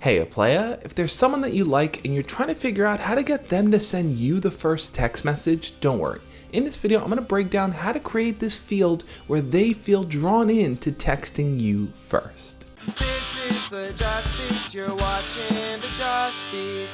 Hey, a playa, if there's someone that you like and you're trying to figure out how to get them to send you the first text message, don't worry. In this video, I'm going to break down how to create this field where they feel drawn in to texting you first. This is the Just Beats, you're watching the Just Beat.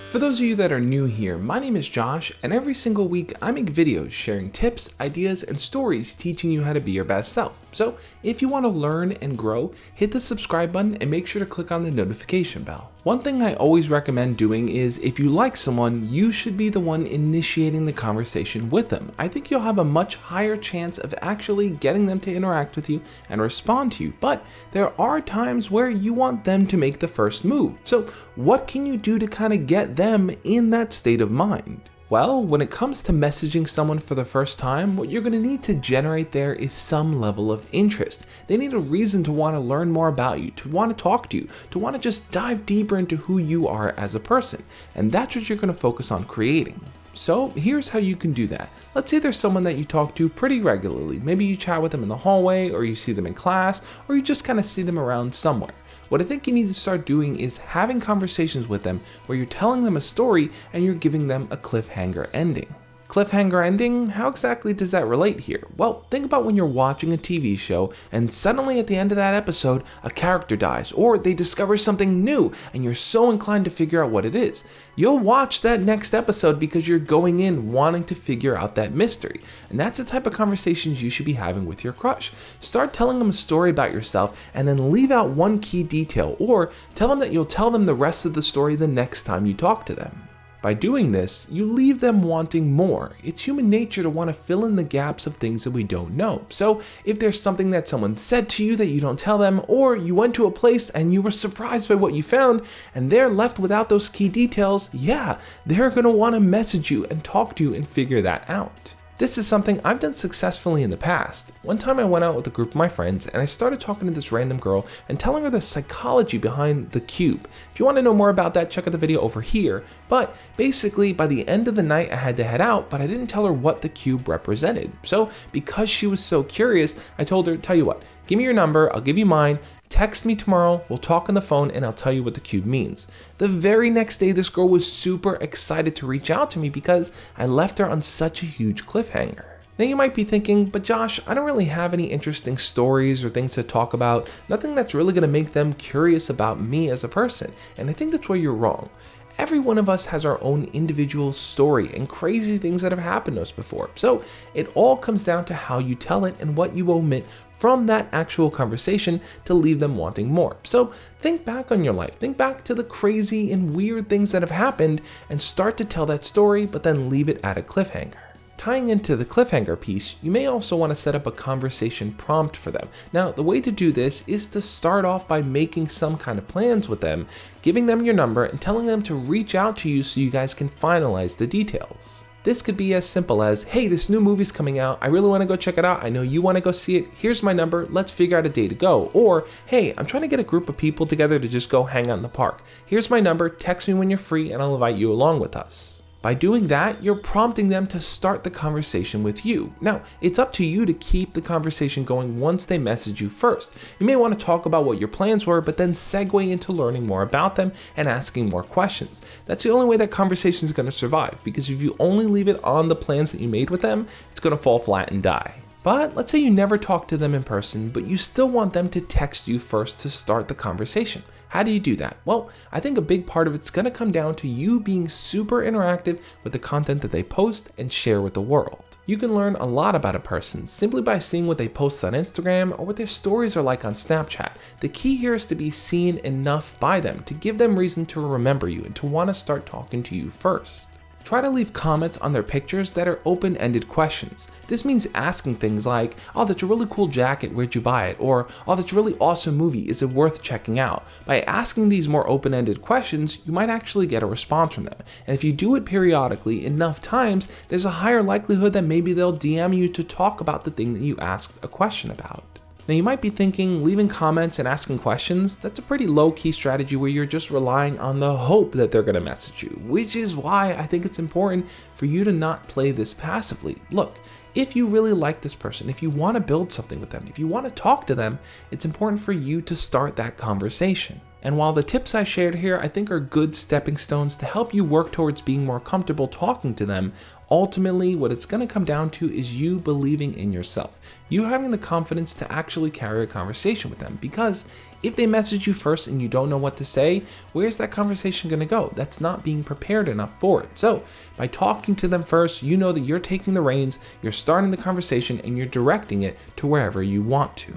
For those of you that are new here, my name is Josh, and every single week I make videos sharing tips, ideas, and stories teaching you how to be your best self. So if you want to learn and grow, hit the subscribe button and make sure to click on the notification bell. One thing I always recommend doing is if you like someone, you should be the one initiating the conversation with them. I think you'll have a much higher chance of actually getting them to interact with you and respond to you, but there are times where you want them to make the first move. So what can you do to kind of get them in that state of mind? Well, when it comes to messaging someone for the first time, what you're going to need to generate there is some level of interest. They need a reason to want to learn more about you, to want to talk to you, to want to just dive deeper into who you are as a person. And that's what you're going to focus on creating. So here's how you can do that. Let's say there's someone that you talk to pretty regularly. Maybe you chat with them in the hallway, or you see them in class, or you just kind of see them around somewhere. What I think you need to start doing is having conversations with them where you're telling them a story and you're giving them a cliffhanger ending. Cliffhanger ending? How exactly does that relate here? Well, think about when you're watching a TV show and suddenly at the end of that episode, a character dies or they discover something new and you're so inclined to figure out what it is. You'll watch that next episode because you're going in wanting to figure out that mystery. And that's the type of conversations you should be having with your crush. Start telling them a story about yourself and then leave out one key detail, or tell them that you'll tell them the rest of the story the next time you talk to them. By doing this, you leave them wanting more. It's human nature to want to fill in the gaps of things that we don't know. So if there's something that someone said to you that you don't tell them, or you went to a place and you were surprised by what you found and they're left without those key details, yeah, they're going to want to message you and talk to you and figure that out. This is something I've done successfully in the past. One time I went out with a group of my friends and I started talking to this random girl and telling her the psychology behind the cube. If you want to know more about that, check out the video over here. But basically, by the end of the night, I had to head out, but I didn't tell her what the cube represented. So because she was so curious, I told her, tell you what, give me your number, I'll give you mine. Text me tomorrow, we'll talk on the phone, and I'll tell you what the cube means. The very next day, this girl was super excited to reach out to me because I left her on such a huge cliffhanger. Now you might be thinking, but Josh, I don't really have any interesting stories or things to talk about, nothing that's really going to make them curious about me as a person. And I think that's where you're wrong. Every one of us has our own individual story and crazy things that have happened to us before. So it all comes down to how you tell it and what you omit from that actual conversation to leave them wanting more. So think back on your life, think back to the crazy and weird things that have happened and start to tell that story, but then leave it at a cliffhanger. Tying into the cliffhanger piece, you may also want to set up a conversation prompt for them. Now, the way to do this is to start off by making some kind of plans with them, giving them your number and telling them to reach out to you so you guys can finalize the details. This could be as simple as, hey, this new movie's coming out, I really want to go check it out, I know you want to go see it, here's my number, let's figure out a day to go. Or, hey, I'm trying to get a group of people together to just go hang out in the park. Here's my number, text me when you're free and I'll invite you along with us. By doing that, you're prompting them to start the conversation with you. Now, it's up to you to keep the conversation going once they message you first. You may want to talk about what your plans were, but then segue into learning more about them and asking more questions. That's the only way that conversation is going to survive, because if you only leave it on the plans that you made with them, it's going to fall flat and die. But let's say you never talk to them in person, but you still want them to text you first to start the conversation. How do you do that? Well, I think a big part of it's going to come down to you being super interactive with the content that they post and share with the world. You can learn a lot about a person simply by seeing what they post on Instagram or what their stories are like on Snapchat. The key here is to be seen enough by them to give them reason to remember you and to want to start talking to you first. Try to leave comments on their pictures that are open-ended questions. This means asking things like, oh, that's a really cool jacket, where'd you buy it? Or, oh, that's a really awesome movie, is it worth checking out? By asking these more open-ended questions, you might actually get a response from them. And if you do it periodically enough times, there's a higher likelihood that maybe they'll DM you to talk about the thing that you asked a question about. Now you might be thinking, leaving comments and asking questions, that's a pretty low-key strategy where you're just relying on the hope that they're going to message you, which is why I think it's important for you to not play this passively. Look, if you really like this person, if you want to build something with them, if you want to talk to them, it's important for you to start that conversation. And while the tips I shared here I think are good stepping stones to help you work towards being more comfortable talking to them, ultimately what it's going to come down to is you believing in yourself. You having the confidence to actually carry a conversation with them, because if they message you first and you don't know what to say, where's that conversation going to go? That's not being prepared enough for it. So by talking to them first, you know that you're taking the reins, you're starting the conversation, and you're directing it to wherever you want to.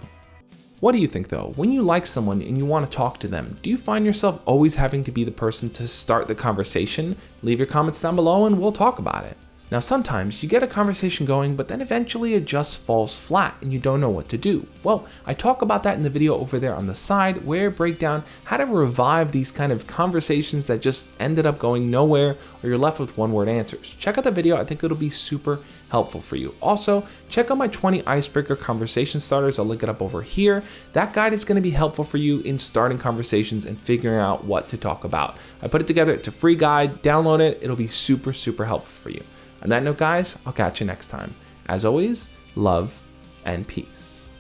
What do you think though? When you like someone and you want to talk to them, do you find yourself always having to be the person to start the conversation? Leave your comments down below and we'll talk about it. Now sometimes you get a conversation going, but then eventually it just falls flat and you don't know what to do. Well, I talk about that in the video over there on the side where I break down how to revive these kind of conversations that just ended up going nowhere or you're left with one-word answers. Check out the video, I think it'll be super helpful for you. Also, check out my 20 icebreaker conversation starters, I'll link it up over here. That guide is going to be helpful for you in starting conversations and figuring out what to talk about. I put it together, it's a free guide, download it, it'll be super helpful for you. On that note guys, I'll catch you next time. As always, love and peace.